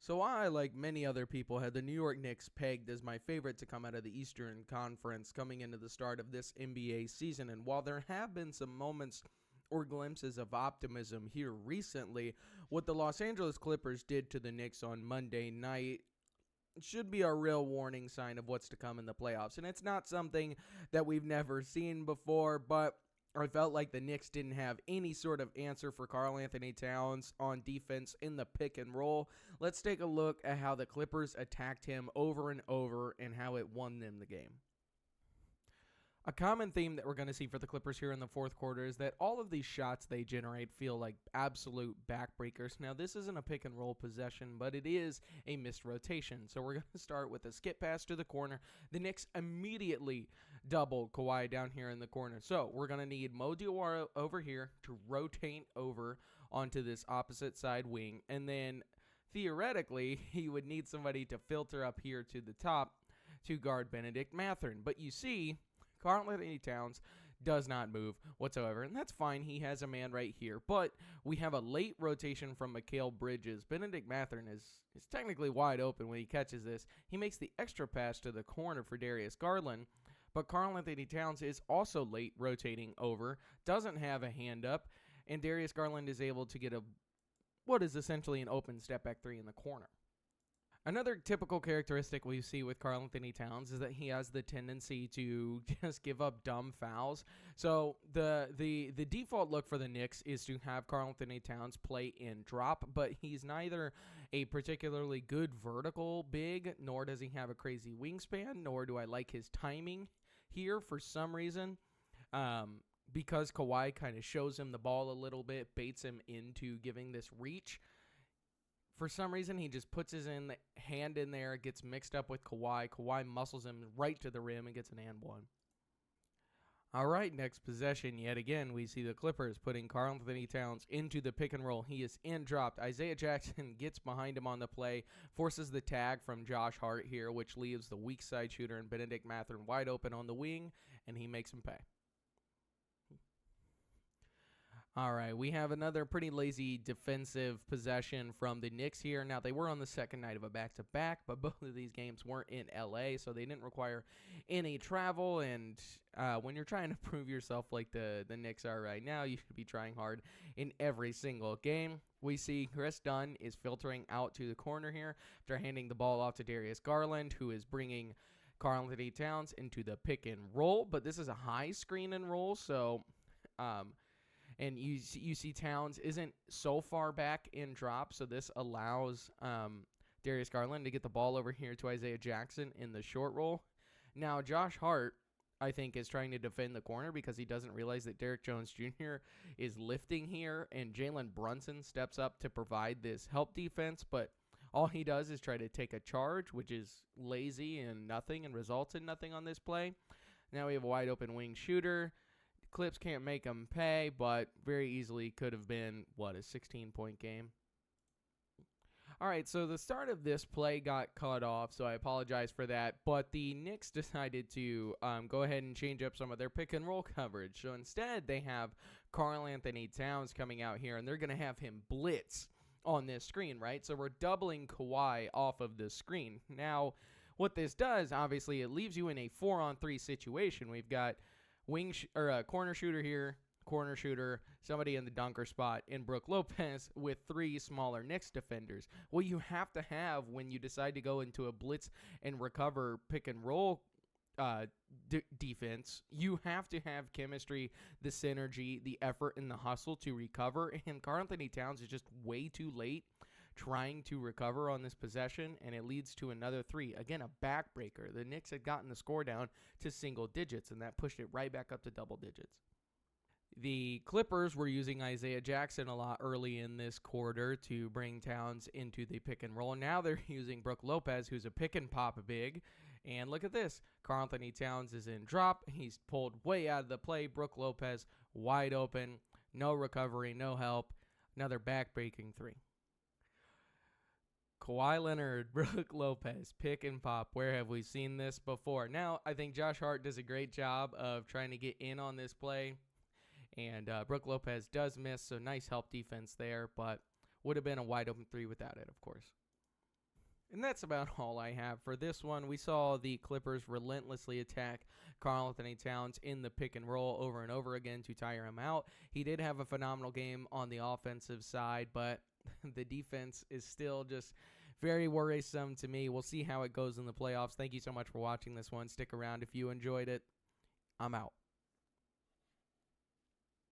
So I, like many other people, had the New York Knicks pegged as my favorite to come out of the Eastern Conference coming into the start of this NBA season. And while there have been some moments or glimpses of optimism here recently, what the Los Angeles Clippers did to the Knicks on Monday night should be a real warning sign of what's to come in the playoffs. And it's not something that we've never seen before, but I felt like the Knicks didn't have any sort of answer for Karl-Anthony Towns on defense in the pick and roll. Let's take a look at how the Clippers attacked him over and over and how it won them the game. A common theme that we're going to see for the Clippers here in the fourth quarter is that all of these shots they generate feel like absolute backbreakers. Now, this isn't a pick and roll possession, but it is a missed rotation. So we're going to start with a skip pass to the corner. The Knicks immediately double Kawhi down here in the corner. So we're going to need Mo Diawara over here to rotate over onto this opposite side wing. And then theoretically, he would need somebody to filter up here to the top to guard Bennedict Mathurin. But you see, Karl-Anthony Towns does not move whatsoever, and that's fine. He has a man right here, but we have a late rotation from Mikal Bridges. Bennedict Mathurin is technically wide open when he catches this. He makes the extra pass to the corner for Darius Garland, but Karl-Anthony Towns is also late rotating over, doesn't have a hand up, and Darius Garland is able to get what is essentially an open step-back three in the corner. Another typical characteristic we see with Karl-Anthony Towns is that he has the tendency to just give up dumb fouls. So the default look for the Knicks is to have Karl-Anthony Towns play in drop, but he's neither a particularly good vertical big, nor does he have a crazy wingspan, nor do I like his timing here for some reason. Because Kawhi kind of shows him the ball a little bit, baits him into giving this reach. For some reason, he just puts his hand in there, gets mixed up with Kawhi. Kawhi muscles him right to the rim and gets an and one. All right, next possession. Yet again, we see the Clippers putting Karl-Anthony Towns into the pick and roll. He is in dropped. Isaiah Jackson gets behind him on the play, forces the tag from Josh Hart here, which leaves the weak side shooter and Bennedict Mathurin wide open on the wing, and he makes him pay. All right, we have another pretty lazy defensive possession from the Knicks here. Now, they were on the second night of a back-to-back, but both of these games weren't in L.A., so they didn't require any travel. And when you're trying to prove yourself like the Knicks are right now, you should be trying hard in every single game. We see Chris Dunn is filtering out to the corner here after handing the ball off to Darius Garland, who is bringing Karl-Anthony Towns into the pick and roll. But this is a high screen and roll, so and you see Towns isn't so far back in drop, so this allows Darius Garland to get the ball over here to Isaiah Jackson in the short roll. Now, Josh Hart, I think, is trying to defend the corner because he doesn't realize that Derrick Jones Jr. is lifting here, and Jalen Brunson steps up to provide this help defense, but all he does is try to take a charge, which is lazy and nothing, and results in nothing on this play. Now we have a wide open wing shooter. Clips can't make them pay, but very easily could have been, a 16-point game. All right, so the start of this play got cut off, so I apologize for that. But the Knicks decided to go ahead and change up some of their pick-and-roll coverage. So instead, they have Karl-Anthony Towns coming out here, and they're going to have him blitz on this screen, right? So we're doubling Kawhi off of the screen. Now, what this does, obviously, it leaves you in a 4-on-3 situation. We've got corner shooter here, corner shooter, somebody in the dunker spot, and Brook Lopez with three smaller Knicks defenders. What you have to have when you decide to go into a blitz and recover pick and roll defense, you have to have chemistry, the synergy, the effort, and the hustle to recover. And Karl-Anthony Towns is just way too late trying to recover on this possession, and it leads to another three. Again, a backbreaker. The Knicks had gotten the score down to single digits, and that pushed it right back up to double digits. The Clippers were using Isaiah Jackson a lot early in this quarter to bring Towns into the pick and roll. Now they're using Brook Lopez, who's a pick and pop big. And look at this. Karl-Anthony Towns is in drop. He's pulled way out of the play. Brook Lopez wide open. No recovery, no help. Another back-breaking three. Kawhi Leonard, Brook Lopez, pick and pop. Where have we seen this before? Now, I think Josh Hart does a great job of trying to get in on this play. And Brook Lopez does miss, so nice help defense there, but would have been a wide open three without it, of course. And that's about all I have for this one. We saw the Clippers relentlessly attack Karl Anthony Towns in the pick and roll over and over again to tire him out. He did have a phenomenal game on the offensive side, but the defense is still just very worrisome to me. We'll see how it goes in the playoffs. Thank you so much for watching this one. Stick around if you enjoyed it. I'm out.